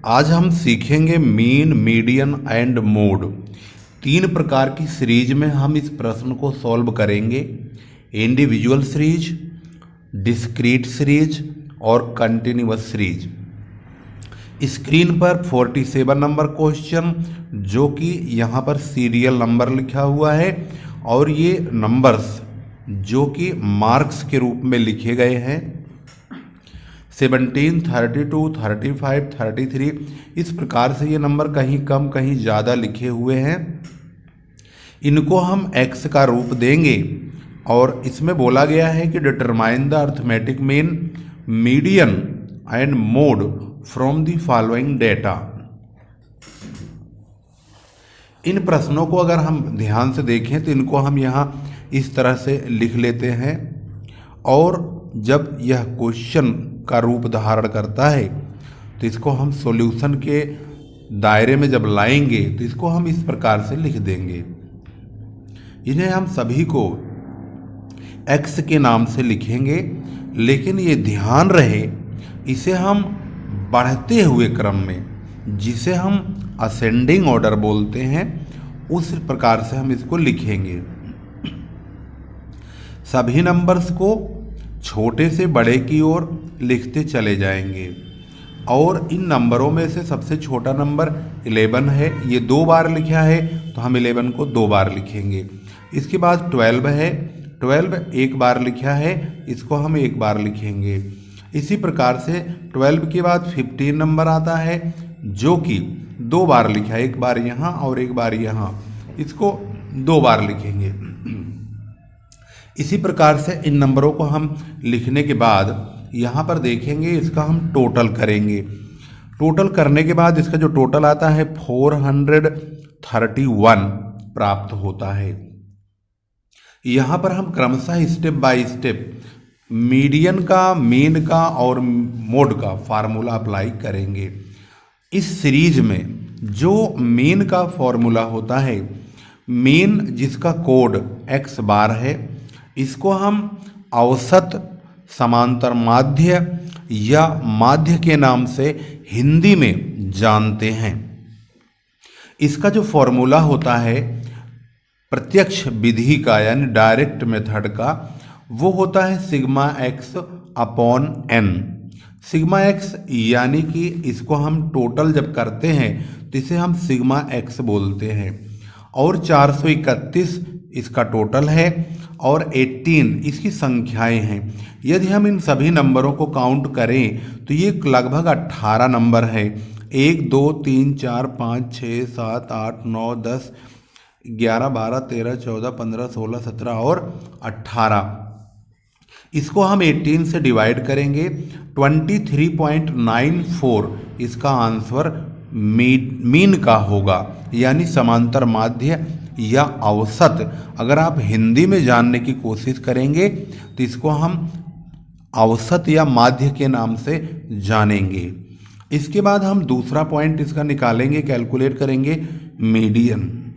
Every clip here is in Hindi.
आज हम सीखेंगे मीन, मीडियन एंड मोड। 3 प्रकार की सीरीज में हम इस प्रश्न को सॉल्व करेंगे। इंडिविजुअल सीरीज, डिस्क्रीट सीरीज और कंटिन्यूअस सीरीज। स्क्रीन पर 47 नंबर क्वेश्चन, जो कि यहाँ पर सीरियल नंबर लिखा हुआ है और ये नंबर्स जो कि मार्क्स के रूप में लिखे गए हैं। 17, 32, 35, 33 इस प्रकार से ये नंबर कहीं कम कहीं ज़्यादा लिखे हुए हैं। इनको हम x का रूप देंगे और इसमें बोला गया है कि determine the arithmetic mean, median and mode from the following data. इन प्रश्नों को अगर हम ध्यान से देखें तो इनको हम यहाँ इस तरह से लिख लेते हैं और जब यह क्वेश्चन का रूप धारण करता है तो इसको हम सॉल्यूशन के दायरे में जब लाएंगे तो इसको हम इस प्रकार से लिख देंगे। इन्हें हम सभी को x के नाम से लिखेंगे, लेकिन ये ध्यान रहे इसे हम बढ़ते हुए क्रम में, जिसे हम असेंडिंग ऑर्डर बोलते हैं, उस प्रकार से हम इसको लिखेंगे। सभी नंबर्स को छोटे से बड़े की ओर लिखते चले जाएंगे और इन नंबरों में से सबसे छोटा नंबर 11 है। ये 2 बार लिखा है तो हम 11 को 2 बार लिखेंगे। इसके बाद 12 है, 12 1 बार लिखा है, इसको हम 1 बार लिखेंगे। इसी प्रकार से 12 के बाद 15 नंबर आता है जो कि 2 बार लिखा है, 1 बार यहाँ और 1 बार यहाँ, इसको 2 बार लिखेंगे। इसी प्रकार से इन नंबरों को हम लिखने के बाद यहाँ पर देखेंगे, इसका हम टोटल करेंगे। टोटल करने के बाद इसका जो टोटल आता है 431 प्राप्त होता है। यहाँ पर हम क्रमशः स्टेप बाय स्टेप मीडियन का, मीन का और मोड का फार्मूला अप्लाई करेंगे। इस सीरीज में जो मीन का फॉर्मूला होता है, मीन जिसका कोड x बार है, इसको हम औसत, समांतर माध्य या माध्य के नाम से हिंदी में जानते हैं। इसका जो फॉर्मूला होता है प्रत्यक्ष विधि का यानी डायरेक्ट मेथड का, वो होता है sigma x upon n। Sigma x यानी कि इसको हम टोटल जब करते हैं तो इसे हम सिग्मा x बोलते हैं और 431 इसका टोटल है और 18 इसकी संख्याएं हैं। यदि हम इन सभी नंबरों को काउंट करें तो ये लगभग 18 नंबर है। 1 2 3 4 5 6 7 8 9 10 11 12 13 14 15 16 17 और 18। इसको हम 18 से डिवाइड करेंगे। 23.94 इसका आंसर मीन का होगा, यानी समांतर माध्य या औसत। अगर आप हिंदी में जानने की कोशिश करेंगे तो इसको हम औसत या माध्य के नाम से जानेंगे। इसके बाद हम दूसरा पॉइंट इसका निकालेंगे, कैलकुलेट करेंगे मीडियन।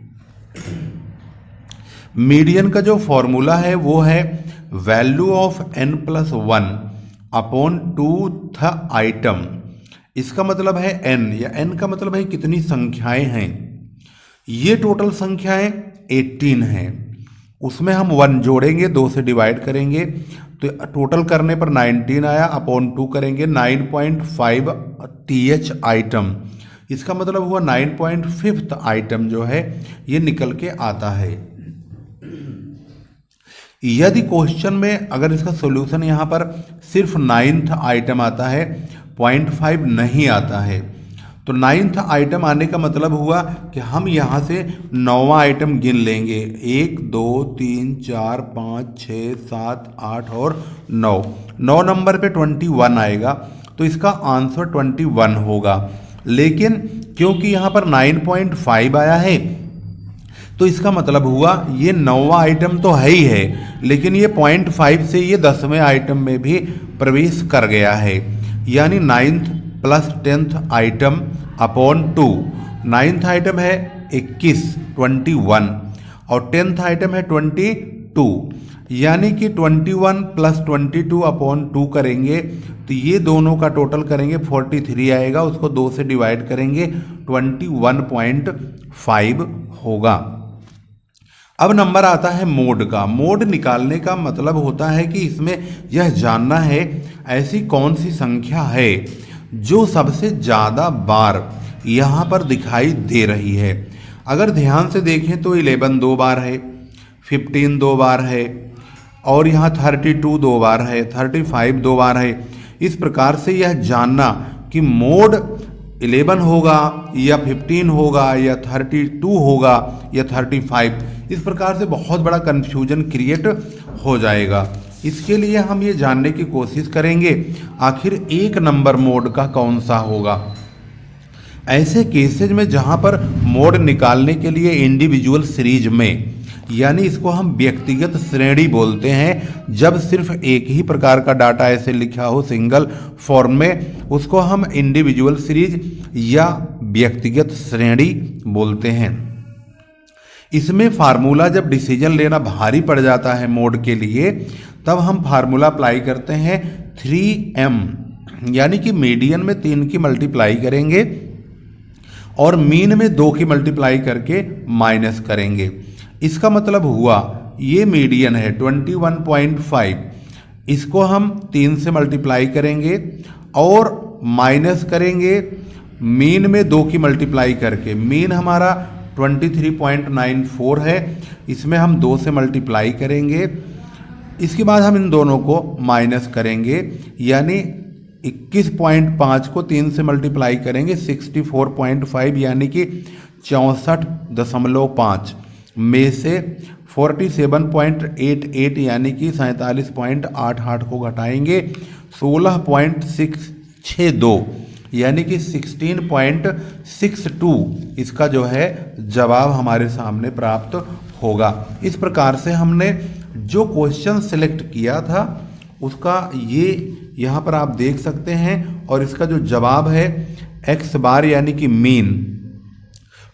मीडियन का जो फॉर्मूला है वो है value of n+1 upon 2th item. इसका मतलब है n, या n का मतलब है कितनी संख्याएं हैं। ये टोटल संख्याएं 18 हैं, उसमें हम 1 जोड़ेंगे, 2 से डिवाइड करेंगे तो टोटल करने पर 19 आया, अपॉन 2 करेंगे 9.5 th आइटम। इसका मतलब हुआ 9.5th आइटम जो है ये निकल के आता है। यदि क्वेश्चन में अगर इसका सॉल्यूशन यहाँ पर सिर्फ 9th आइटम आता है, 0.5 नहीं आता है, तो 9th आइटम आने का मतलब हुआ कि हम यहाँ से 9वां आइटम गिन लेंगे। 1 2 3 4 5 6 7 8 और 9 नंबर पे 21 आएगा, तो इसका आंसर 21 होगा। लेकिन क्योंकि यहाँ पर 9.5 आया है तो इसका मतलब हुआ ये 9वां आइटम तो है ही है, लेकिन ये 0.5 से ये 10वें आइटम में भी प्रवेश कर गया है, यानी 9th + 10th item upon 2। 9th item है 21 और 10th आइटम है 22। यानी कि 21 प्लस 22 अपॉन 2 करेंगे तो ये दोनों का टोटल करेंगे 43 आएगा, उसको 2 से डिवाइड करेंगे 21.5 होगा। अब नंबर आता है मोड का। मोड निकालने का मतलब होता है कि इसमें यह जानना है ऐसी कौन सी संख्या है जो सबसे ज़्यादा बार यहाँ पर दिखाई दे रही है। अगर ध्यान से देखें तो 11 2 बार है, 15 2 बार है, और यहाँ 32 2 बार है, 35 2 बार है। इस प्रकार से यह जानना कि मोड 11 होगा या 15 होगा या 32 होगा या 35, इस प्रकार से बहुत बड़ा कन्फ्यूजन क्रिएट हो जाएगा। इसके लिए हम ये जानने की कोशिश करेंगे आखिर एक नंबर मोड का कौन सा होगा। ऐसे केसेज में जहाँ पर मोड निकालने के लिए इंडिविजुअल सीरीज में, यानी इसको हम व्यक्तिगत श्रेणी बोलते हैं, जब सिर्फ एक ही प्रकार का डाटा ऐसे लिखा हो सिंगल फॉर्म में, उसको हम इंडिविजुअल सीरीज या व्यक्तिगत श्रेणी बोलते हैं। इसमें फार्मूला जब डिसीजन लेना भारी पड़ जाता है मोड के लिए, तब हम फार्मूला अप्लाई करते हैं 3m, यानी कि मीडियन में 3 की मल्टीप्लाई करेंगे और मीन में 2 की मल्टीप्लाई करके माइनस करेंगे। इसका मतलब हुआ ये मीडियन है 21.5, इसको हम 3 से मल्टीप्लाई करेंगे और माइनस करेंगे मीन में 2 की मल्टीप्लाई करके। मीन हमारा 23.94 है, इसमें हम 2 से मल्टीप्लाई करेंगे। इसके बाद हम इन दोनों को माइनस करेंगे, यानी 21.5 को 3 से मल्टीप्लाई करेंगे 64.5, यानी कि 64.5 में से 47.88 यानी कि 47.88 को घटाएंगे 16.662 यानी कि 16.62, इसका जो है जवाब हमारे सामने प्राप्त होगा। इस प्रकार से हमने जो क्वेश्चन सिलेक्ट किया था उसका ये यहाँ पर आप देख सकते हैं, और इसका जो जवाब है x बार यानी कि मीन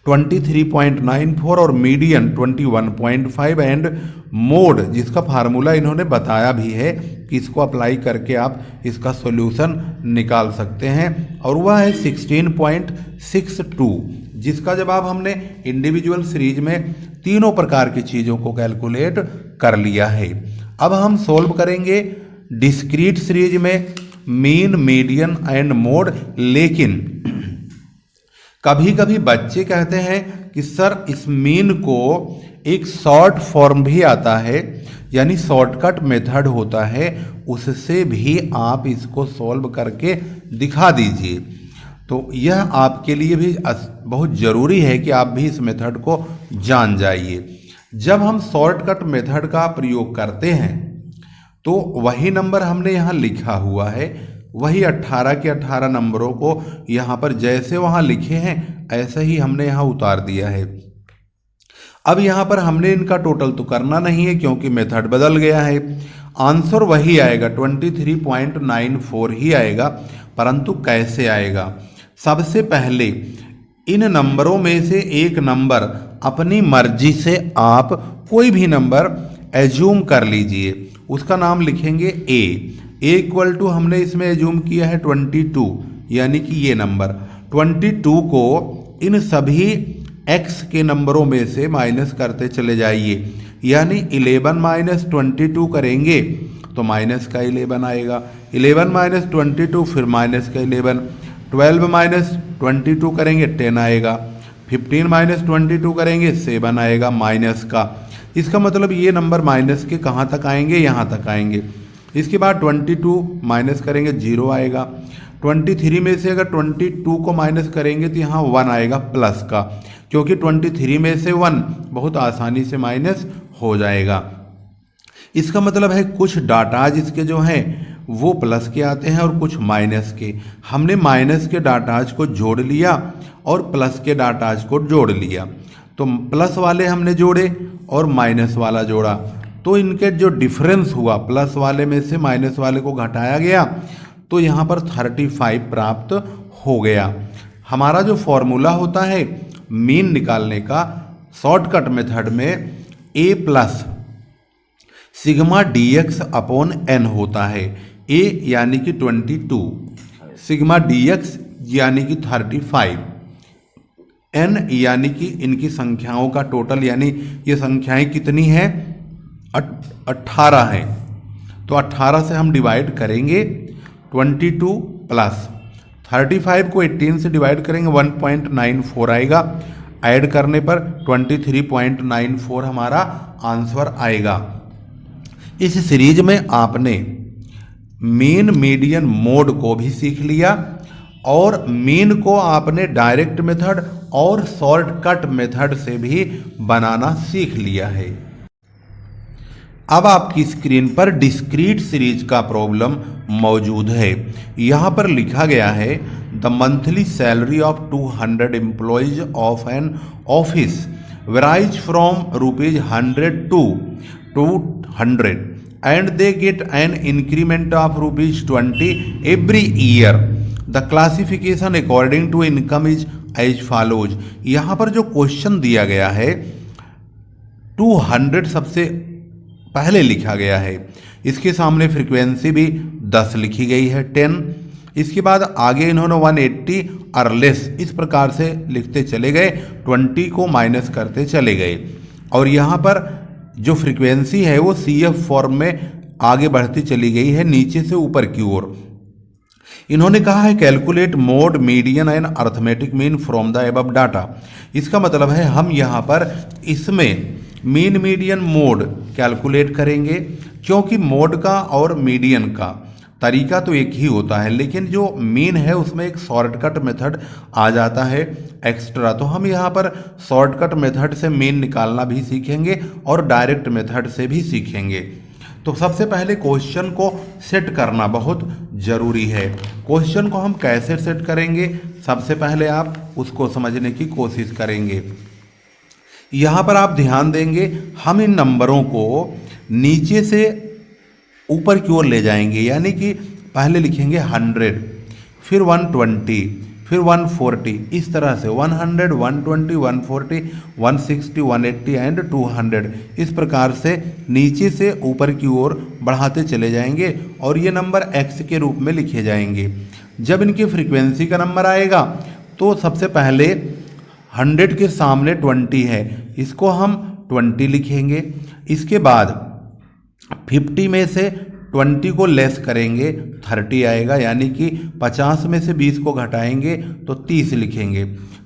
23.94 और मीडियन 21.5 एंड मोड जिसका फार्मूला इन्होंने बताया भी है कि इसको अप्लाई करके आप इसका सॉल्यूशन निकाल सकते हैं, और वह है 16.62, जिसका जवाब हमने इंडिविजुअल सीरीज में तीनों प्रकार की चीज़ों को कैलकुलेट कर लिया है। अब हम सॉल्व करेंगे डिस्क्रीट सीरीज में मीन, मीडियन एंड मोड। लेकिन कभी कभी बच्चे कहते हैं कि सर इस मीन को एक शॉर्ट फॉर्म भी आता है, यानी शॉर्टकट मेथड होता है, उससे भी आप इसको सॉल्व करके दिखा दीजिए। तो यह आपके लिए भी बहुत ज़रूरी है कि आप भी इस मेथड को जान जाइए। जब हम शॉर्टकट मेथड का प्रयोग करते हैं तो वही नंबर हमने यहाँ लिखा हुआ है, वही 18 के 18 नंबरों को यहाँ पर जैसे वहाँ लिखे हैं ऐसे ही हमने यहाँ उतार दिया है। अब यहाँ पर हमने इनका टोटल तो करना नहीं है क्योंकि मेथड बदल गया है, आंसर वही आएगा 23.94 ही आएगा। परंतु कैसे आएगा? सबसे पहले इन नंबरों में से एक नंबर अपनी मर्जी से आप कोई भी नंबर एज्यूम कर लीजिए, उसका नाम लिखेंगे ए इक्वल टू, हमने इसमें एज्यूम किया है 22, यानी कि ये नंबर 22 को इन सभी x के नंबरों में से माइनस करते चले जाइए, यानी 11 माइनस 22 करेंगे तो माइनस का 11 आएगा, 11 माइनस 22 फिर माइनस का 11, 12 माइनस 22 करेंगे 10 आएगा, 15 माइनस 22 करेंगे 7 आएगा माइनस का। इसका मतलब ये नंबर माइनस के कहाँ तक आएंगे? यहाँ तक आएंगे। इसके बाद 22 माइनस करेंगे 0 आएगा, 23 में से अगर 22 को माइनस करेंगे तो यहाँ 1 आएगा प्लस का, क्योंकि 23 में से 1 बहुत आसानी से माइनस हो जाएगा। इसका मतलब है कुछ डाटाज इसके जो हैं वो प्लस के आते हैं और कुछ माइनस के। हमने माइनस के डाटाज को जोड़ लिया और प्लस के डाटाज को जोड़ लिया, तो प्लस वाले हमने जोड़े और माइनस वाला जोड़ा, तो इनके जो डिफरेंस हुआ प्लस वाले में से माइनस वाले को घटाया गया तो यहाँ पर 35 प्राप्त हो गया। हमारा जो फॉर्मूला होता है मीन निकालने का शॉर्टकट मेथड में a plus sigma D X upon N होता है। ए यानी कि 22, सिग्मा डी एक्स यानी कि 35, एन यानी कि इनकी संख्याओं का टोटल, यानी ये संख्याएं कितनी हैं, 18 हैं। तो 18 से हम डिवाइड करेंगे 22 प्लस 35 को 18 से डिवाइड करेंगे 1.94 आएगा। ऐड करने पर 23.94 हमारा आंसर आएगा। इस सीरीज में आपने मीन मीडियन मोड को भी सीख लिया और मीन को आपने डायरेक्ट मेथड और शॉर्टकट मेथड से भी बनाना सीख लिया है। अब आपकी स्क्रीन पर डिस्क्रीट सीरीज का प्रॉब्लम मौजूद है। यहाँ पर लिखा गया है the monthly salary of 200 employees of an office varies from ₹100 to 200 and they get an increment of ₹20 every year. The classification according to income is as follows. यहाँ पर जो क्वेश्चन दिया गया है 200 सबसे पहले लिखा गया है, इसके सामने फ्रीक्वेंसी भी 10 लिखी गई है 10, इसके बाद आगे इन्होंने 180 और लेस इस प्रकार से लिखते चले गए, 20 को माइनस करते चले गए और यहाँ पर जो फ्रीक्वेंसी है वो CF फॉर्म में आगे बढ़ती चली गई है नीचे से ऊपर की ओर। इन्होंने कहा है calculate mode median and arithmetic mean from the above data. इसका मतलब है हम यहाँ पर इसमें मीन मीडियन मोड कैलकुलेट करेंगे, क्योंकि मोड का और मीडियन का तरीका तो एक ही होता है, लेकिन जो मीन है उसमें एक शॉर्टकट मेथड आ जाता है एक्स्ट्रा। तो हम यहाँ पर शॉर्टकट मेथड से मीन निकालना भी सीखेंगे और डायरेक्ट मेथड से भी सीखेंगे। तो सबसे पहले क्वेश्चन को सेट करना बहुत ज़रूरी है। क्वेश्चन को हम कैसे सेट करेंगे, सबसे पहले आप उसको समझने की कोशिश करेंगे। यहाँ पर आप ध्यान देंगे, हम इन नंबरों को नीचे से ऊपर की ओर ले जाएंगे, यानी कि पहले लिखेंगे 100, फिर 120, फिर 140, इस तरह से 100, 120, 140, 160, 180 एंड 200 इस प्रकार से नीचे से ऊपर की ओर बढ़ाते चले जाएंगे और ये नंबर x के रूप में लिखे जाएंगे। जब इनकी फ्रीक्वेंसी का नंबर आएगा तो सबसे पहले 100 के सामने 20 है, इसको हम 20 लिखेंगे। इसके बाद 50 में से 20 को लेस करेंगे 30 आएगा, यानी कि 50 में से 20 को घटाएंगे तो 30 लिखेंगे।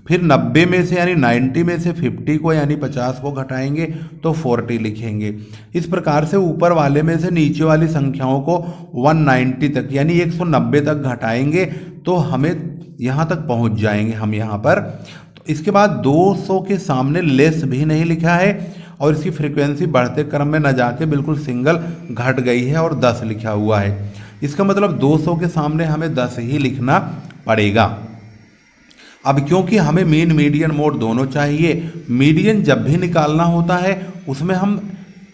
फिर 90 में से यानी 90 में से 50 को यानी 50 को घटाएंगे तो 40 लिखेंगे। इस प्रकार से ऊपर वाले में से नीचे वाली संख्याओं को 190 तक यानी 190 तक घटाएंगे तो हमें यहाँ तक पहुँच जाएंगे हम यहाँ पर। तो इसके बाद 200 के सामने लेस भी नहीं लिखा है और इसकी फ्रीक्वेंसी बढ़ते क्रम में न जाके बिल्कुल सिंगल घट गई है और 10 लिखा हुआ है। इसका मतलब 200 के सामने हमें 10 ही लिखना पड़ेगा। अब क्योंकि हमें मीन मीडियन मोड दोनों चाहिए, मीडियन जब भी निकालना होता है उसमें हम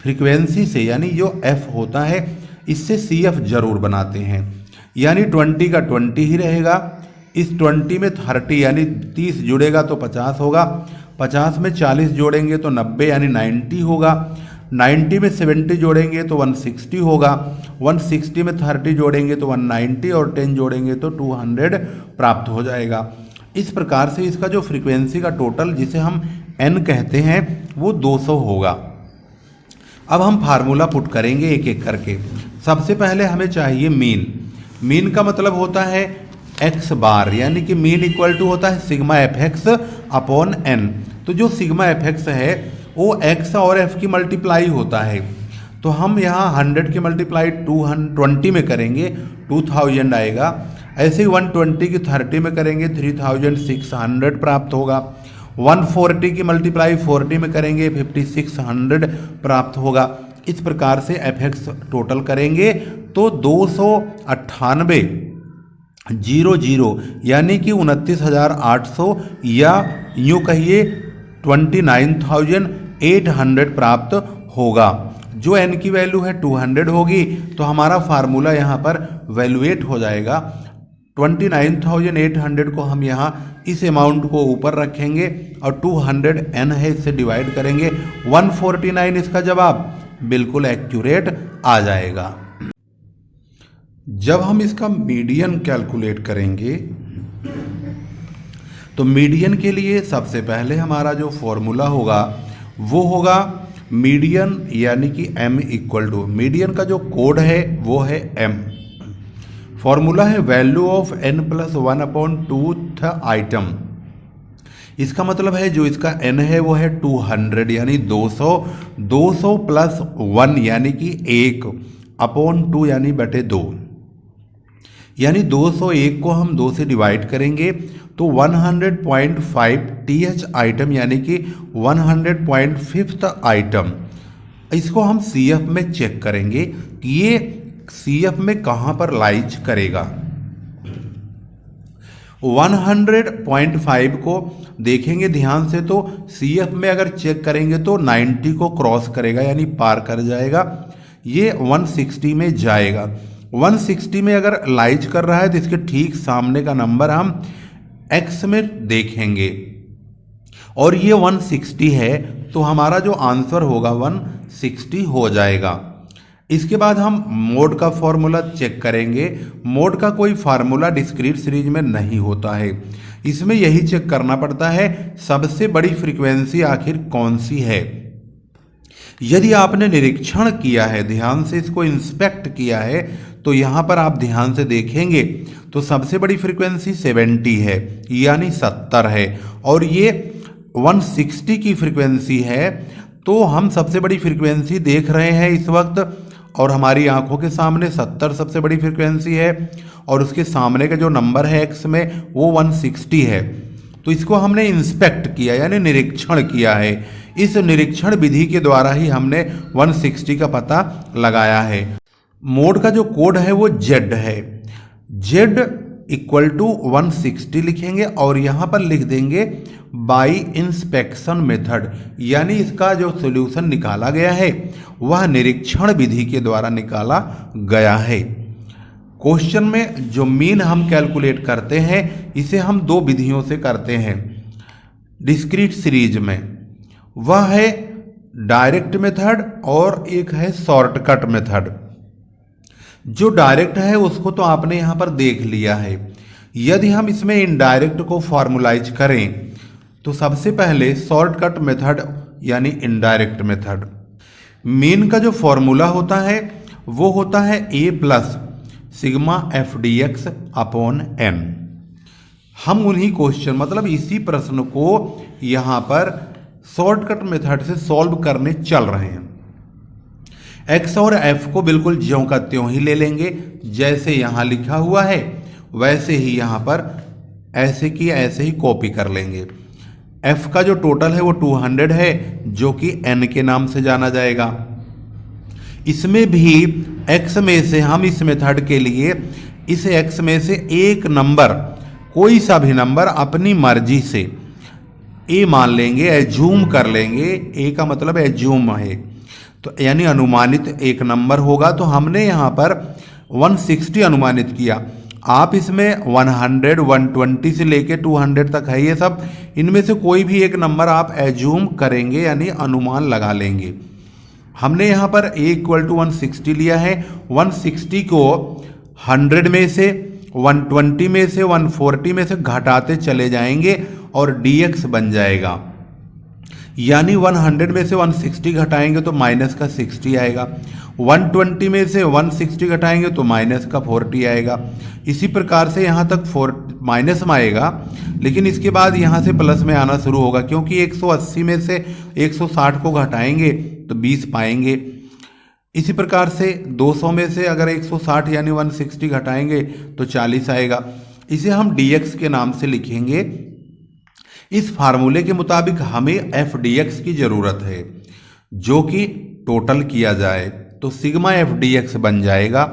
फ्रीक्वेंसी से यानी जो f होता है इससे CF जरूर बनाते हैं, यानी 20 का 20 ही रहेगा। इस 20 में 30 यानी 30 जुड़ेगा तो 50 होगा, 50 में 40 जोड़ेंगे तो 90 यानी 90 होगा, 90 में 70 जोड़ेंगे तो 160 होगा, 160 में 30 जोड़ेंगे तो 190 और 10 जोड़ेंगे तो 200 प्राप्त हो जाएगा। इस प्रकार से इसका जो फ्रीक्वेंसी का टोटल जिसे हम n कहते हैं वो 200 होगा। अब हम फार्मूला पुट करेंगे एक एक करके। सबसे पहले हमें चाहिए मीन। मीन का मतलब होता है x बार, यानी कि मीन इक्वल टू होता है सिग्मा fx अपॉन n। तो जो सिग्मा fx है वो x और f की मल्टीप्लाई होता है। तो हम यहाँ 100 की मल्टीप्लाई 220 में करेंगे 2000 आएगा, ऐसे ही 120 की 30 में करेंगे 3600 प्राप्त होगा, 140 की मल्टीप्लाई 40 में करेंगे 5600 प्राप्त होगा। इस प्रकार से fx टोटल करेंगे तो 298,00 यानी कि 29,800 या यूँ कहिए 29,800 प्राप्त होगा। जो n की वैल्यू है 200 होगी तो हमारा फार्मूला यहाँ पर वैल्यूएट हो जाएगा। 29,800 को हम यहाँ इस अमाउंट को ऊपर रखेंगे और 200 n है इससे डिवाइड करेंगे, 149 इसका जवाब बिल्कुल एक्यूरेट आ जाएगा। जब हम इसका मीडियन कैलकुलेट करेंगे तो मीडियन के लिए सबसे पहले हमारा जो फॉर्मूला होगा वो होगा मीडियन यानी कि m इक्वल टू, मीडियन का जो कोड है वो है m। फॉर्मूला है value of n plus 1/2th item. इसका मतलब है जो इसका n है वो है 200 यानी 200, 200 प्लस 1 यानी कि 1/2 यानी बटे 2, यानी 201 को हम 2 से डिवाइड करेंगे तो 100.5 th आइटम यानी कि 100.5th आइटम। इसको हम CF में चेक करेंगे कि ये CF में कहाँ पर लाइज करेगा। 100.5 को देखेंगे ध्यान से तो CF में अगर चेक करेंगे तो 90 को क्रॉस करेगा यानी पार कर जाएगा, ये 160 में जाएगा। 160 में अगर लाइज कर रहा है तो इसके ठीक सामने का नंबर हम x में देखेंगे और ये 160 है तो हमारा जो आंसर होगा 160 हो जाएगा। इसके बाद हम मोड का फॉर्मूला चेक करेंगे। मोड का कोई फार्मूला डिस्क्रीट सीरीज में नहीं होता है, इसमें यही चेक करना पड़ता है सबसे बड़ी फ्रीक्वेंसी आखिर कौन सी है। यदि आपने निरीक्षण किया है, ध्यान से इसको इंस्पेक्ट किया है, तो यहाँ पर आप ध्यान से देखेंगे तो सबसे बड़ी फ्रीक्वेंसी 70 है यानी 70 है और ये 160 की फ्रीक्वेंसी है। तो हम सबसे बड़ी फ्रीक्वेंसी देख रहे हैं इस वक्त और हमारी आंखों के सामने 70 सबसे बड़ी फ्रीक्वेंसी है और उसके सामने का जो नंबर है x में वो 160 है। तो इसको हमने इंस्पेक्ट किया यानी निरीक्षण किया है। इस निरीक्षण विधि के द्वारा ही हमने 160 का पता लगाया है। मोड का जो कोड है वो Z है, Z इक्वल टू 160 लिखेंगे और यहाँ पर लिख देंगे बाई इंस्पेक्शन मेथड, यानी इसका जो सॉल्यूशन निकाला गया है वह निरीक्षण विधि के द्वारा निकाला गया है। क्वेश्चन में जो मीन हम कैलकुलेट करते हैं इसे हम दो विधियों से करते हैं डिस्क्रीट सीरीज में, वह है डायरेक्ट मेथड और एक है शॉर्टकट मेथड। जो डायरेक्ट है उसको तो आपने यहाँ पर देख लिया है। यदि हम इसमें इनडायरेक्ट को फॉर्मुलाइज करें तो सबसे पहले शॉर्टकट मेथड यानी इनडायरेक्ट मेथड। मीन का जो फॉर्मूला होता है वो होता है a plus sigma FDX upon n। हम उन्हीं क्वेश्चन मतलब इसी प्रश्न को यहाँ पर शॉर्टकट मेथड से सॉल्व करने चल रहे हैं। x और f को बिल्कुल ज्यों का त्यों ही ले लेंगे, जैसे यहाँ लिखा हुआ है वैसे ही यहाँ पर ऐसे की ऐसे ही कॉपी कर लेंगे। f का जो टोटल है वो 200 है जो कि n के नाम से जाना जाएगा। इसमें भी x में से हम इस मेथड के लिए इस x में से एक नंबर कोई सा भी नंबर अपनी मर्जी से a मान लेंगे, एज्यूम कर लेंगे। a का मतलब एज्यूम है तो यानी अनुमानित एक नंबर होगा। तो हमने यहाँ पर 160 अनुमानित किया। आप इसमें 100, 120 से लेके 200 तक है ये सब, इनमें से कोई भी एक नंबर आप एज्यूम करेंगे यानी अनुमान लगा लेंगे। हमने यहाँ पर a इक्वल टू 160 लिया है। 160 को 100 में से 120 में से 140 में से घटाते चले जाएंगे और dx बन जाएगा, यानी 100 में से 160 घटाएंगे तो माइनस का 60 आएगा, 120 में से 160 घटाएंगे तो माइनस का 40 आएगा। इसी प्रकार से यहाँ तक माइनस में आएगा, लेकिन इसके बाद यहाँ से प्लस में आना शुरू होगा क्योंकि 180 में से 160 को घटाएंगे तो 20 पाएंगे। इसी प्रकार से 200 में से अगर 160 यानी 160 घटाएंगे तो 40 आएगा। इसे हम dx के नाम से लिखेंगे। इस फार्मूले के मुताबिक हमें FDX की ज़रूरत है जो कि टोटल किया जाए तो सिग्मा FDX बन जाएगा।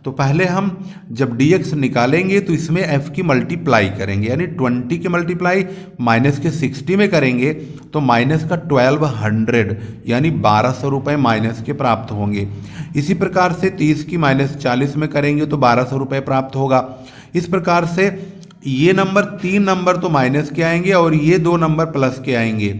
तो पहले हम जब dx निकालेंगे तो इसमें f की मल्टीप्लाई करेंगे, यानी 20 के मल्टीप्लाई माइनस के 60 में करेंगे तो माइनस का 1200 यानी 1200 रुपये माइनस के प्राप्त होंगे। इसी प्रकार से 30 की माइनस 40 में करेंगे तो 1200 रुपये प्राप्त होगा। इस प्रकार से ये नंबर 3 नंबर तो माइनस के आएंगे और ये 2 नंबर प्लस के आएंगे।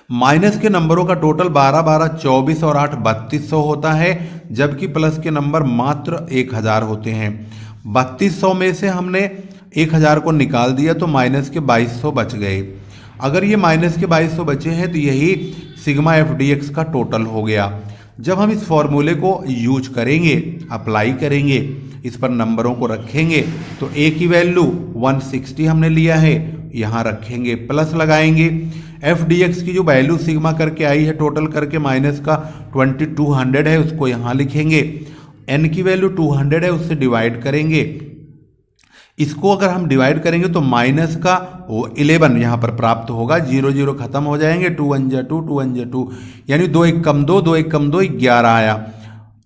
माइनस के नंबरों का टोटल 12 12 24 और 8 3200 होता है, जबकि प्लस के नंबर मात्र 1000 होते हैं। 3200 में से हमने 1000 को निकाल दिया तो माइनस के 2200 बच गए। अगर ये माइनस के 2200 बचे हैं तो यही सिग्मा एफ डी एक्स का टोटल हो गया। जब हम इस फॉर्मूले को यूज करेंगे, अप्लाई करेंगे, इस पर नंबरों को रखेंगे तो ए की वैल्यू 160 हमने लिया है, यहाँ रखेंगे, प्लस लगाएंगे। एफ डी एक्स की जो वैल्यू सिग्मा करके आई है टोटल करके माइनस का 2200 है, उसको यहाँ लिखेंगे। एन की वैल्यू 200 है, उससे डिवाइड करेंगे। इसको अगर हम डिवाइड करेंगे तो माइनस का 11 यहाँ पर प्राप्त होगा। 0 0 खत्म हो जाएंगे, 2 1 जा 2 2 1 जा 2, यानी 2 1 कम 2 2 1 कम 2 11 आया।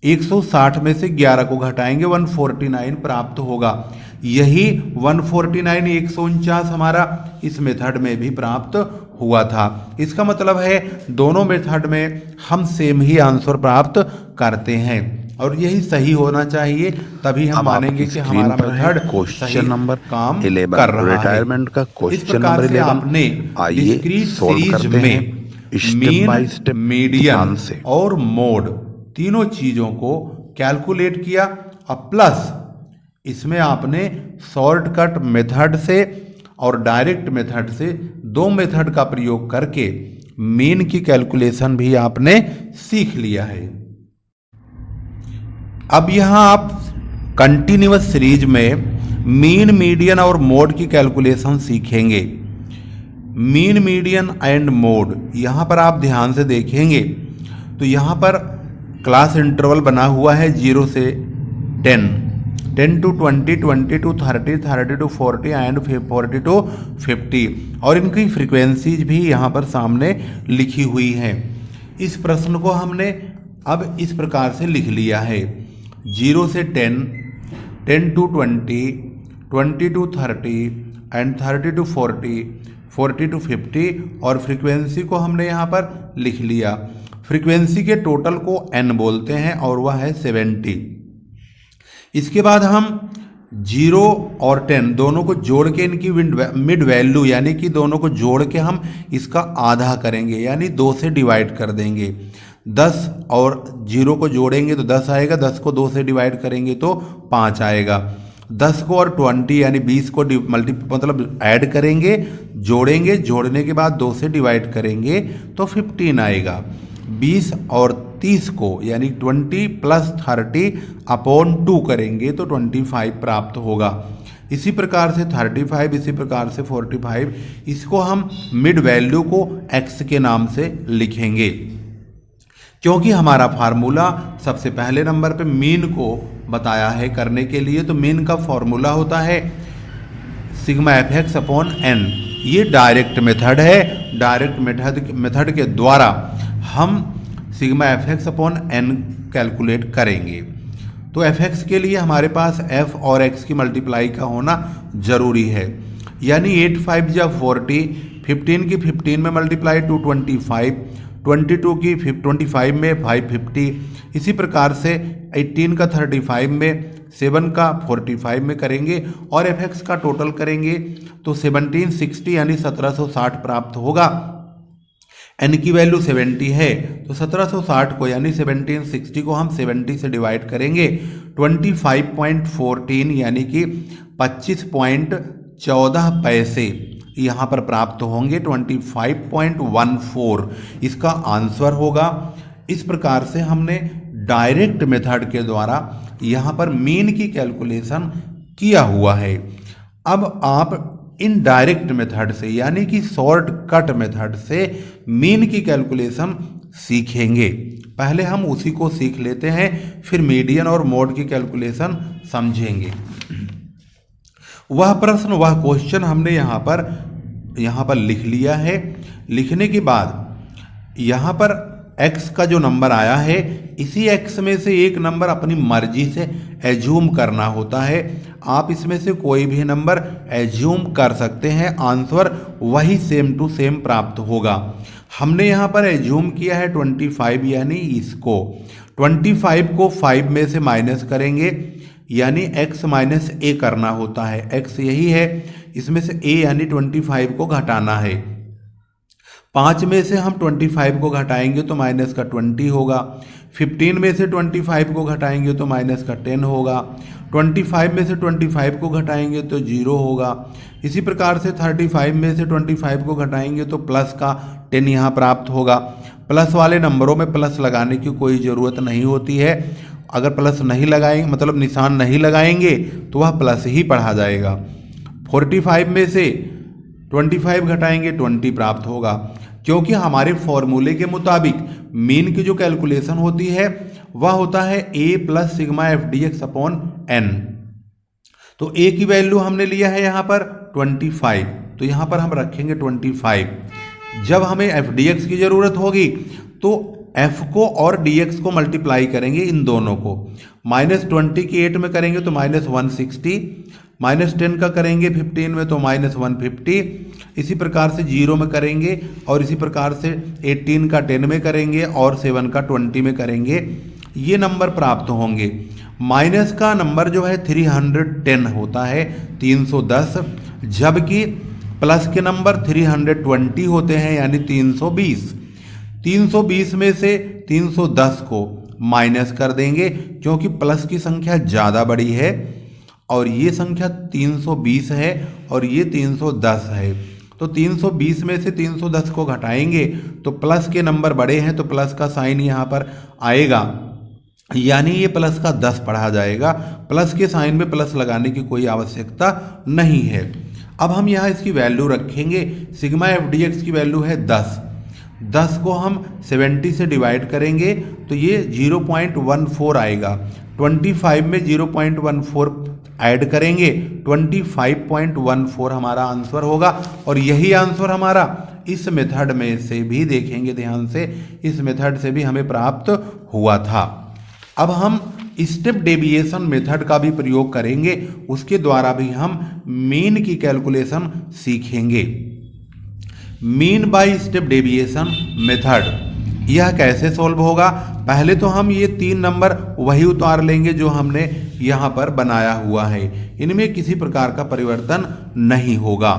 160 में से 11 को घटाएंगे 149 प्राप्त होगा। यही 149 149 हमारा इस मेथड में भी प्राप्त हुआ था। इसका मतलब है दोनों मेथड में हम सेम ही आंसर प्राप्त करते हैं और यही सही होना चाहिए, तभी हम मानेंगे कि हमारा मेथड क्वेश्चन नंबर काम 11 कर रहा रिटायरमेंट का है। इस क्वेश्चन प्रकार नंबर से 11 आपने आइए डिस्क्रीट सॉल्व सीरीज करते में हैं step by mean, step median से। और मोड तीनों चीजों को कैलकुलेट किया और प्लस इसमें आपने शॉर्टकट मेथड से और डायरेक्ट मेथड से दो मेथड का प्रयोग करके मीन की कैलकुलेशन भी आपने सीख लिया है। अब यहां आप कंटिन्यूअस सीरीज में मीन, मीडियन और मोड की कैलकुलेशन सीखेंगे। मीन, मीडियन एंड मोड यहां पर आप ध्यान से देखेंगे तो यहां पर क्लास इंटरवल बना हुआ है 0 से 10, 10 to 20, 20 to 30, 30 to 40 and 40 to 50 और इनकी फ्रीक्वेंसीज भी यहाँ पर सामने लिखी हुई हैं। इस प्रश्न को हमने अब इस प्रकार से लिख लिया है 0 से 10, 10 to 20, 20 to 30 and 30 to 40, 40 to 50 और फ्रीक्वेंसी को हमने यहाँ पर लिख लिया। फ्रीक्वेंसी के टोटल को n बोलते हैं और वह है 70। इसके बाद हम 0 और 10 दोनों को जोड़ के इनकी मिड वैल्यू यानी कि दोनों को जोड़ के हम इसका आधा करेंगे यानी 2 से डिवाइड कर देंगे। 10 और 0 को जोड़ेंगे तो 10 आएगा, 10 को 2 से डिवाइड करेंगे तो 5 आएगा। 10 को और 20 यानी 20 को मतलब ऐड करेंगे, जोड़ेंगे, जोड़ने के बाद 2 से डिवाइड करेंगे तो 15 आएगा। 20 और 30 को यानी 20 प्लस 30 अपॉन 2 करेंगे तो 25 प्राप्त होगा। इसी प्रकार से 35, इसी प्रकार से 45, इसको हम मिड वैल्यू को x के नाम से लिखेंगे क्योंकि हमारा फार्मूला सबसे पहले नंबर पे मीन को बताया है करने के लिए। तो मीन का फॉर्मूला होता है sigma F X upon N. ये डायरेक्ट मेथड है। डायरेक्ट मेथड के द्वारा हम sigma F X upon N calculate करेंगे। तो एफ एक्स के लिए हमारे पास एफ और एक्स की मल्टीप्लाई का होना जरूरी है, यानी 8 5 जा 40, 15 की 15 में मल्टीप्लाई 225, 22 की 25 में 550, इसी प्रकार से 18 का 35 में, 7 का 45 में करेंगे और एफ एक्स का टोटल करेंगे तो 1760 यानी 1760 प्राप्त होगा। n की वैल्यू 70 है तो 1760 को यानी 1760 को हम 70 से डिवाइड करेंगे 25.14 यानी कि 25.14 पैसे यहाँ पर प्राप्त होंगे। 25.14 इसका आंसर होगा। इस प्रकार से हमने डायरेक्ट मेथड के द्वारा यहाँ पर मीन की कैलकुलेशन किया हुआ है। अब आप इन डायरेक्ट मेथड से यानी कि शॉर्टकट मेथड से मीन की कैलकुलेशन सीखेंगे। पहले हम उसी को सीख लेते हैं, फिर मीडियन और मोड की कैलकुलेशन समझेंगे। वह प्रश्न, वह क्वेश्चन हमने यहाँ पर लिख लिया है। लिखने के बाद यहाँ पर x का जो नंबर आया है, इसी x में से एक नंबर अपनी मर्जी से एज्यूम करना होता है। आप इसमें से कोई भी नंबर एज्यूम कर सकते हैं, आंसर वही सेम टू सेम प्राप्त होगा। हमने यहाँ पर एज्यूम किया है 25 यानी इसको 25 को 5 में से माइनस करेंगे यानी x माइनस a करना होता है। x यही है, इसमें से a यानी 25 को घटाना है। 5 में से हम 25 को घटाएंगे तो माइनस का 20 होगा। 15 में से 25 को घटाएंगे तो माइनस का 10 होगा। 25 में से 25 को घटाएंगे तो 0 होगा। इसी प्रकार से 35 में से 25 को घटाएंगे तो प्लस का 10 यहाँ प्राप्त होगा। प्लस वाले नंबरों में प्लस लगाने की कोई ज़रूरत नहीं होती है। अगर प्लस नहीं लगाएंगे मतलब निशान नहीं लगाएंगे तो वह प्लस ही पढ़ा जाएगा। 45 में से 25 घटाएंगे 20 प्राप्त होगा, क्योंकि हमारे फॉर्मूले के मुताबिक मीन की जो कैलकुलेशन होती है वह होता है a plus sigma F D X upon N. तो a की वैल्यू हमने लिया है यहाँ पर 25, तो यहाँ पर हम रखेंगे 25। जब हमें एफ डी एक्स की ज़रूरत होगी तो f को और dx को मल्टीप्लाई करेंगे, इन दोनों को। -20 की 8 में करेंगे तो -160, -10 का करेंगे 15 में तो -150, इसी प्रकार से 0 में करेंगे और इसी प्रकार से 18 का 10 में करेंगे और 7 का 20 में करेंगे, ये नंबर प्राप्त होंगे। माइनस का नंबर जो है 310 होता है, 310, जबकि प्लस के नंबर 320 होते हैं यानी 320। 320 में से 310 को माइनस कर देंगे क्योंकि प्लस की संख्या ज़्यादा बड़ी है और ये संख्या 320 है और ये 310 है। तो 320 में से 310 को घटाएंगे तो प्लस के नंबर बड़े हैं तो प्लस का साइन यहाँ पर आएगा, यानी ये प्लस का 10 पढ़ा जाएगा। प्लस के साइन में प्लस लगाने की कोई आवश्यकता नहीं है। अब हम यहाँ इसकी वैल्यू रखेंगे। सिग्मा एफ डी एक्स की वैल्यू है 10। 10 को हम 70 से डिवाइड करेंगे तो ये 0.14 आएगा। 25 में 0.14 ऐड करेंगे, 25.14 हमारा आंसर होगा। और यही आंसर हमारा इस मेथड में से भी, देखेंगे ध्यान से, इस मेथड से भी हमें प्राप्त हुआ था। अब हम स्टेप डेविएशन मेथड का भी प्रयोग करेंगे, उसके द्वारा भी हम मीन की कैलकुलेशन सीखेंगे। Mean by step deviation method, यह कैसे सॉल्व होगा? पहले तो हम ये 3 नंबर वही उतार लेंगे जो हमने यहाँ पर बनाया हुआ है, इनमें किसी प्रकार का परिवर्तन नहीं होगा।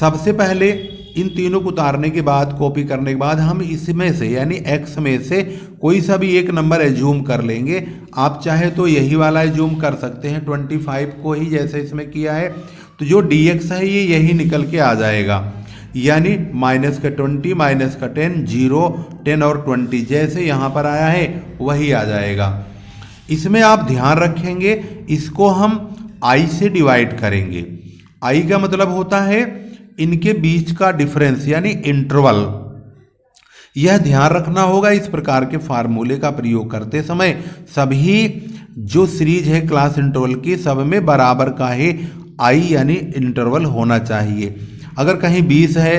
सबसे पहले इन तीनों को उतारने के बाद, कॉपी करने के बाद, हम इसमें से यानी x में से कोई सा भी एक नंबर एज्यूम कर लेंगे। आप चाहे तो यही वाला एज्यूम कर सकते हैं, 25 को ही, जैसे इसमें किया है। तो जो dx है ये यही निकल के आ जाएगा, यानी माइनस का 20, माइनस का 10, 0, 10 और 20 जैसे यहाँ पर आया है वही आ जाएगा। इसमें आप ध्यान रखेंगे, इसको हम i से डिवाइड करेंगे। i का मतलब होता है इनके बीच का डिफरेंस यानी इंटरवल। यह ध्यान रखना होगा इस प्रकार के फार्मूले का प्रयोग करते समय। सभी जो सीरीज है क्लास इंटरवल की, सब में बराबर का ही i यानी इंटरवल होना चाहिए। अगर कहीं 20 है,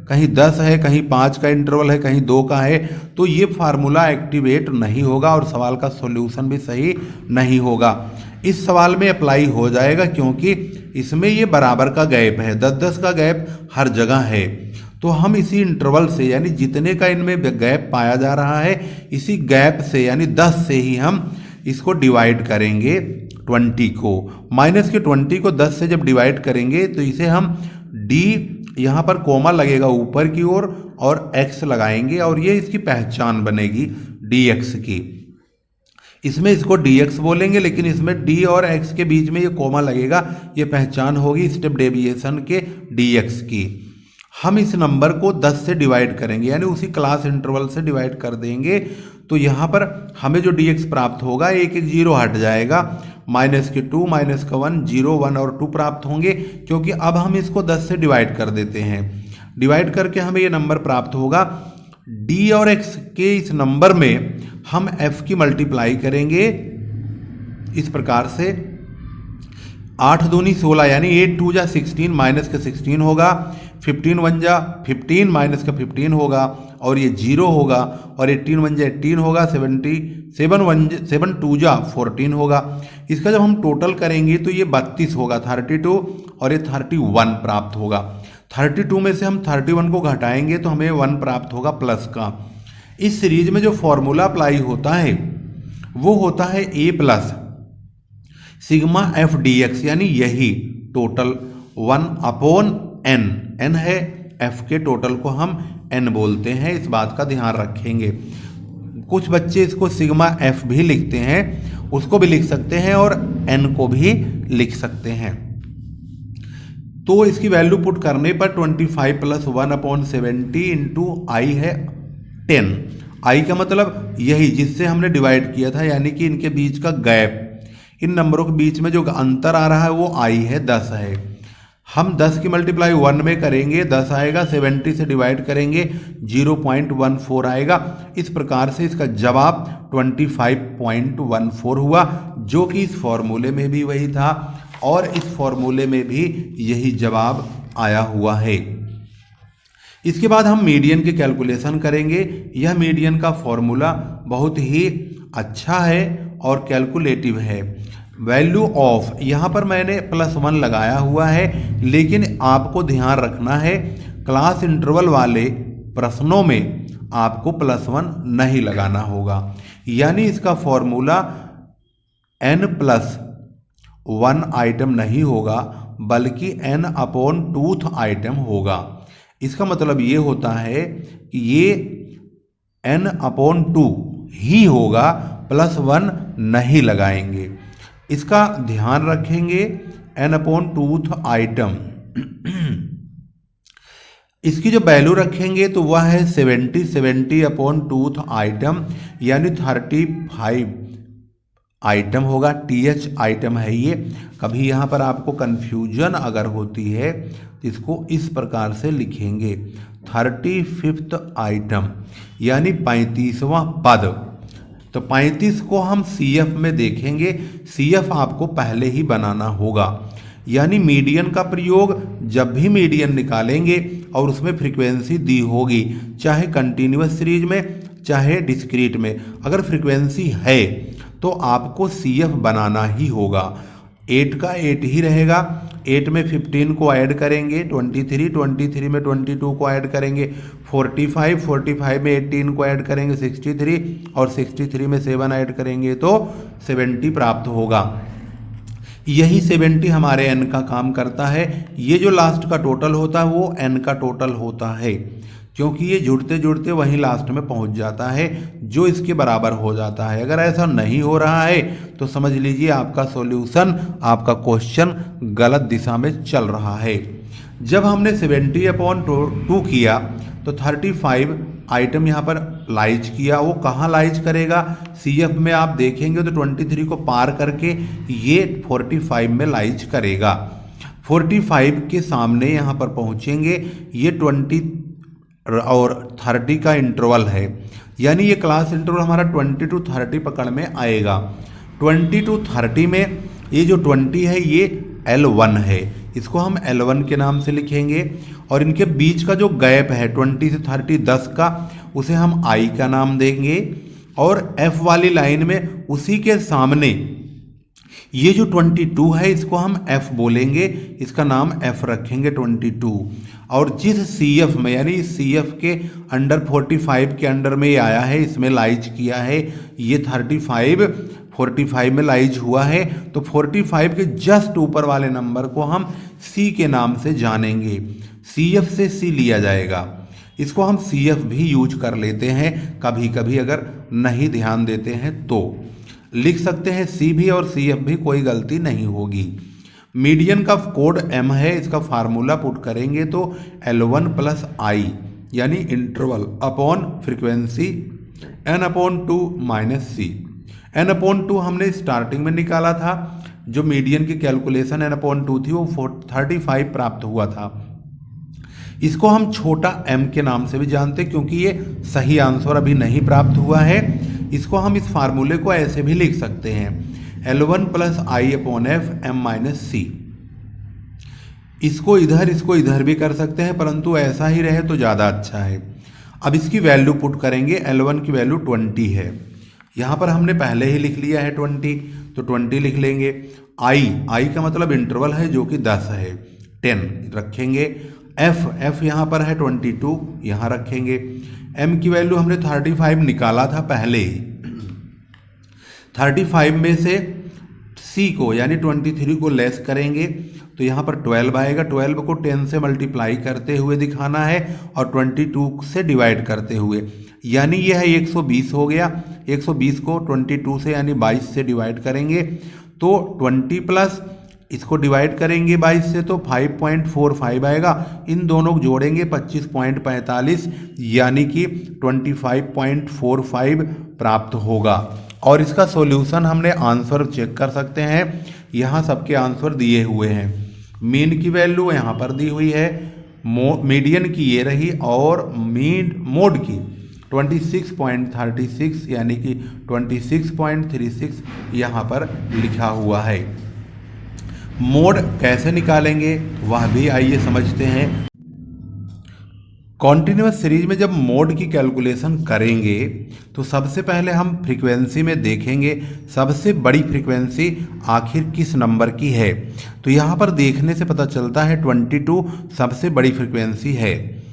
कहीं 10 है, कहीं 5 का इंटरवल है, कहीं 2 का है, तो ये फार्मूला एक्टिवेट नहीं होगा और सवाल का सॉल्यूशन भी सही नहीं होगा। इस सवाल में अप्लाई हो जाएगा क्योंकि इसमें ये बराबर का गैप है, 10-10 का गैप हर जगह है। तो हम इसी इंटरवल से यानी जितने का इनमें गैप पाया जा रहा है, इसी गैप से यानी 10 से ही हम इसको डिवाइड करेंगे 20 को। माइनस के 20 को 10 से जब डिवाइड करेंगे तो इसे हम d, यहाँ पर कोमा लगेगा ऊपर की ओर और x लगाएंगे और ये इसकी पहचान बनेगी dx की। इसमें इसको dx बोलेंगे, लेकिन इसमें d और x के बीच में ये कोमा लगेगा, ये पहचान होगी स्टेप डेविएशन के dx की। हम इस नंबर को 10 से डिवाइड करेंगे यानी उसी क्लास इंटरवल से डिवाइड कर देंगे, तो यहाँ पर हमें जो dx प्राप्त होगा, एक 0 हट जाएगा, माइनस के 2, माइनस का 1, 0, 1 और 2 प्राप्त होंगे, क्योंकि अब हम इसको 10 से डिवाइड कर देते हैं। डिवाइड करके हमें ये नंबर प्राप्त होगा। d और x के इस नंबर में हम f की मल्टीप्लाई करेंगे इस प्रकार से, 8 दूनी 16 यानी 8 2 जा 16, माइनस का 16 होगा, 15 1 जा 15, माइनस का 15 होगा और ये 0 होगा, और 18 1 जा 18 होगा, 7 2 जा 14 होगा। इसका जब हम टोटल करेंगे तो ये 32 होगा, 32 और ये 31 प्राप्त होगा। 32 में से हम 31 को घटाएंगे तो हमें 1 प्राप्त होगा प्लस का। इस सीरीज में जो फॉर्मूला अप्लाई होता है वो होता है a plus sigma F D x, यानी यही टोटल 1 अपॉन n, n है f के टोटल को हम n बोलते हैं, इस बात का ध्यान रखेंगे। कुछ बच्चे इसको सिग्मा f भी लिखते हैं, उसको भी लिख सकते हैं और n को भी लिख सकते हैं। तो इसकी वैल्यू पुट करने पर 25 प्लस 1/70 इंटू आई है 10। आई का मतलब यही जिससे हमने डिवाइड किया था, यानी कि इनके बीच का गैप, इन नंबरों के बीच में जो अंतर आ रहा है वो आई है 10 है। हम 10 की मल्टीप्लाई 1 में करेंगे 10 आएगा, 70 से डिवाइड करेंगे 0.14 आएगा। इस प्रकार से इसका जवाब 25.14 हुआ, जो कि इस फॉर्मूले में भी वही था और इस फॉर्मूले में भी यही जवाब आया हुआ है। इसके बाद हम मीडियन की कैलकुलेशन करेंगे। यह मीडियन का फॉर्मूला बहुत ही अच्छा है और कैलकुलेटिव है। वैल्यू ऑफ, यहाँ पर मैंने +1 लगाया हुआ है, लेकिन आपको ध्यान रखना है क्लास इंटरवल वाले प्रश्नों में आपको +1 नहीं लगाना होगा। यानी इसका फॉर्मूला n+1 आइटम नहीं होगा, बल्कि n/2th आइटम होगा। इसका मतलब ये होता है कि ये n/2 ही होगा, +1 नहीं लगाएंगे। इसका ध्यान रखेंगे n/2th आइटम। इसकी जो वैल्यू रखेंगे तो वह है 70/2th आइटम, यानी 35 आइटम होगा। TH आइटम है ये। कभी यहाँ पर आपको कन्फ्यूजन अगर होती है तो इसको इस प्रकार से लिखेंगे 35th आइटम, यानी 35वां पद। तो 35 को हम CF में देखेंगे, CF आपको पहले ही बनाना होगा। यानी मीडियन का प्रयोग जब भी मीडियन निकालेंगे और उसमें फ्रीक्वेंसी दी होगी, चाहे कंटिन्यूअस सीरीज में चाहे डिस्क्रीट में, अगर फ्रीक्वेंसी है तो आपको CF बनाना ही होगा। 8 का 8 ही रहेगा, 8 में 15 को ऐड करेंगे 23, 23 में 22 को ऐड करेंगे 45, 45 में 18 को ऐड करेंगे 63 और 63 में 7 ऐड करेंगे तो 70 प्राप्त होगा। यही 70 हमारे n का काम करता है। ये जो लास्ट का टोटल होता है वो n का टोटल होता है, क्योंकि ये जुड़ते जुड़ते वहीं लास्ट में पहुंच जाता है जो इसके बराबर हो जाता है। अगर ऐसा नहीं हो रहा है तो समझ लीजिए आपका सॉल्यूशन, आपका क्वेश्चन गलत दिशा में चल रहा है। जब हमने 70/2 किया तो 35 आइटम यहाँ पर लाइज किया। वो कहाँ लाइज करेगा? CF में आप देखेंगे तो 23 को पार करके ये 45 में लाइज करेगा। 45 के सामने यहाँ पर पहुँचेंगे, ये 20 और 30 का इंटरवल है, यानी ये क्लास इंटरवल हमारा 20 to 30 पकड़ में आएगा। 20 to 30 में ये जो 20 है ये L1 है, इसको हम L1 के नाम से लिखेंगे। और इनके बीच का जो गैप है 20 से 30 10 का, उसे हम I का नाम देंगे। और F वाली लाइन में उसी के सामने ये जो 22 है इसको हम F बोलेंगे, इसका नाम F रखेंगे 22। और जिस CF में, यानी CF के अंडर 45 के अंडर में ये आया है, इसमें लाइज किया है, ये 45 में लाइज हुआ है, तो 45 के जस्ट ऊपर वाले नंबर को हम C के नाम से जानेंगे। CF से C लिया जाएगा, इसको हम CF भी यूज कर लेते हैं कभी कभी, अगर नहीं ध्यान देते हैं तो लिख सकते हैं C भी और CF भी, कोई गलती नहीं होगी। मीडियन का कोड M है, इसका फार्मूला पुट करेंगे तो L1 + I, यानी interval upon frequency n/2 - C। n/2 हमने स्टार्टिंग में निकाला था, जो मीडियन की कैलकुलेशन n/2 थी वो 35 प्राप्त हुआ था। इसको हम छोटा m के नाम से भी जानते हैं, क्योंकि ये सही आंसर अभी नहीं प्राप्त हुआ है। इसको हम इस फार्मूले को ऐसे भी लिख सकते हैं L1 + I/F m - C। इसको इधर भी कर सकते हैं, परंतु ऐसा ही रहे तो ज़्यादा अच्छा है। अब इसकी वैल्यू पुट करेंगे। L1 की वैल्यू 20 है, यहाँ पर हमने पहले ही लिख लिया है 20, तो 20 लिख लेंगे। I का मतलब इंटरवल है जो कि 10 है, 10 रखेंगे। F यहाँ पर है 22, यहाँ रखेंगे। M की वैल्यू हमने 35 निकाला था पहले ही। 35 में से C को यानी 23 को लेस करेंगे तो यहाँ पर 12 आएगा। 12 को 10 से मल्टीप्लाई करते हुए दिखाना है और 22 से डिवाइड करते हुए, यानी यह 120 हो गया। 120 को 22 से यानी 22 से डिवाइड करेंगे तो 20 प्लस इसको डिवाइड करेंगे 22 से तो 5.45 आएगा। इन दोनों को जोड़ेंगे 25.45 यानी कि 25.45 प्राप्त होगा। और इसका सॉल्यूशन हमने आंसर चेक कर सकते हैं, यहाँ सबके आंसर दिए हुए हैं। मीन की वैल्यू यहाँ पर दी हुई है, मीडियन की ये रही और मोड की 26.36 यानी कि 26.36 यहाँ पर लिखा हुआ है। मोड कैसे निकालेंगे वह भी आइए समझते हैं। कॉन्टिन्यूअस सीरीज में जब मोड की कैलकुलेशन करेंगे तो सबसे पहले हम फ्रीक्वेंसी में देखेंगे सबसे बड़ी फ्रीक्वेंसी आखिर किस नंबर की है। तो यहाँ पर देखने से पता चलता है 22 सबसे बड़ी फ्रीक्वेंसी है।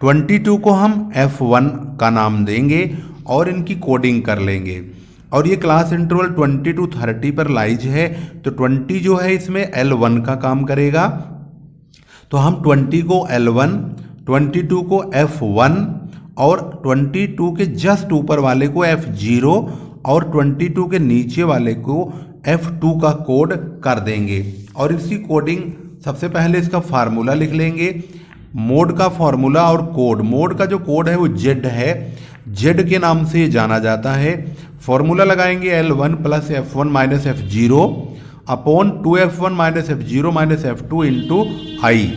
22 को हम F1 का नाम देंगे और इनकी कोडिंग कर लेंगे। और ये क्लास इंटरवल 20 to 30 पर लाइज है, तो 20 जो है इसमें L1 का काम करेगा। तो हम 20 को L1, 22 को F1 और 22 के जस्ट ऊपर वाले को F0 और 22 के नीचे वाले को F2 का कोड कर देंगे। और इसकी कोडिंग सबसे पहले इसका फार्मूला लिख लेंगे, मोड का फार्मूला और कोड। मोड का जो कोड है वो Z है, Z के नाम से जाना जाता है। फॉर्मूला लगाएंगे L1 plus F1 minus F0 upon 2F1 minus F0 minus F2 into I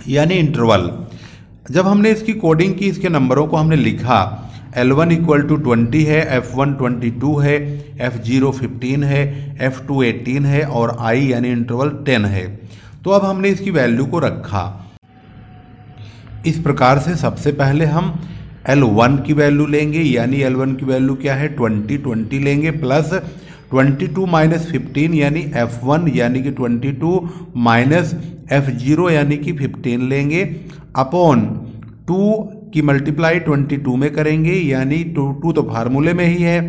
यानी इंटरवल। जब हमने इसकी कोडिंग की, इसके नंबरों को हमने लिखा, L1 इक्वल टू 20 है, F1 22 है, F0 15 है, F2 18 है और I यानी इंटरवल 10 है। तो अब हमने इसकी वैल्यू को रखा इस प्रकार से। सबसे पहले हम L1 की वैल्यू लेंगे, यानी L1 की वैल्यू क्या है 20 लेंगे प्लस 22 माइनस 15 यानी F1 यानी कि 22 माइनस F0 यानी कि 15 लेंगे अपॉन 2 की मल्टीप्लाई 22 में करेंगे, यानी 2 तो फार्मूले में ही है।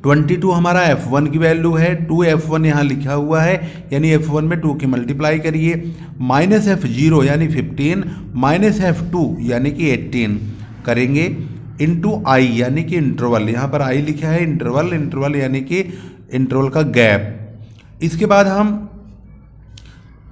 22 हमारा F1 की वैल्यू है, 2F1 यहाँ लिखा हुआ है, यानी F1 में 2 की मल्टीप्लाई करिए, माइनस F0 यानी 15 माइनस F2 यानी कि 18 करेंगे इंटू आई यानी कि इंटरवल। यहाँ पर आई लिखा है इंटरवल यानी कि इंटरवल का गैप। इसके बाद हम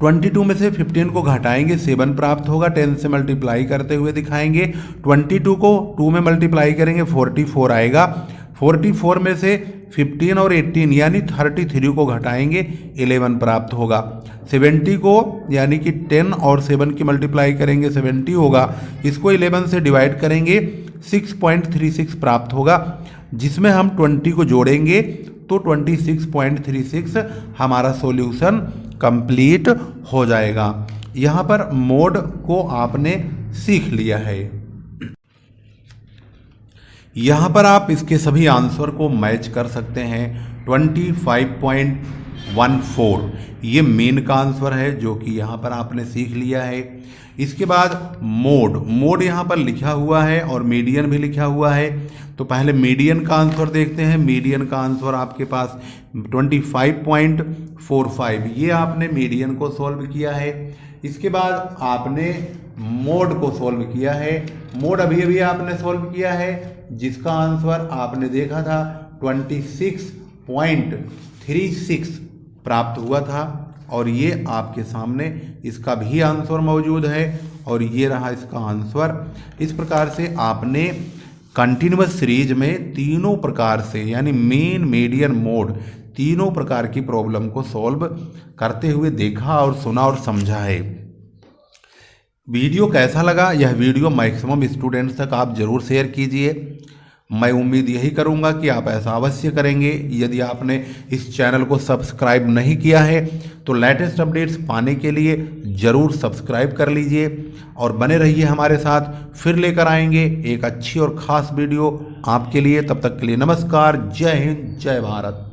22 में से 15 को घटाएंगे, 7 प्राप्त होगा। 10 से मल्टीप्लाई करते हुए दिखाएंगे, 22 को 2 में मल्टीप्लाई करेंगे 44 आएगा। 44 में से 15 और 18 यानी 33 को घटाएंगे, 11 प्राप्त होगा। 70 को यानी कि 10 और 7 की मल्टीप्लाई करेंगे 70 होगा, इसको 11 से डिवाइड करेंगे 6.36 प्राप्त होगा, जिसमें हम 20 को जोड़ेंगे तो 26.36 हमारा सॉल्यूशन कंप्लीट हो जाएगा। यहाँ पर मोड को आपने सीख लिया है। यहाँ पर आप इसके सभी आंसर को मैच कर सकते हैं। 25.14 ये मेन का आंसर है जो कि यहाँ पर आपने सीख लिया है। इसके बाद मोड यहाँ पर लिखा हुआ है और मीडियन भी लिखा हुआ है। तो पहले मीडियन का आंसर देखते हैं। मीडियन का आंसर आपके पास 25.45, ये आपने मीडियन को सॉल्व किया है। इसके बाद आपने मोड को सॉल्व किया है। मोड अभी आपने सॉल्व किया है, जिसका आंसर आपने देखा था 26.36 प्राप्त हुआ था, और ये आपके सामने इसका भी आंसर मौजूद है, और ये रहा इसका आंसर। इस प्रकार से आपने कंटिन्यूअस सीरीज में तीनों प्रकार से यानी मीन, मीडियन, मोड तीनों प्रकार की प्रॉब्लम को सॉल्व करते हुए देखा और सुना और समझा है। वीडियो कैसा लगा, यह वीडियो मैक्सिमम स्टूडेंट्स तक आप जरूर शेयर कीजिए। मैं उम्मीद यही करूंगा कि आप ऐसा अवश्य करेंगे। यदि आपने इस चैनल को सब्सक्राइब नहीं किया है तो लेटेस्ट अपडेट्स पाने के लिए ज़रूर सब्सक्राइब कर लीजिए और बने रहिए हमारे साथ। फिर लेकर आएंगे एक अच्छी और ख़ास वीडियो आपके लिए। तब तक के लिए नमस्कार, जय हिंद, जय भारत।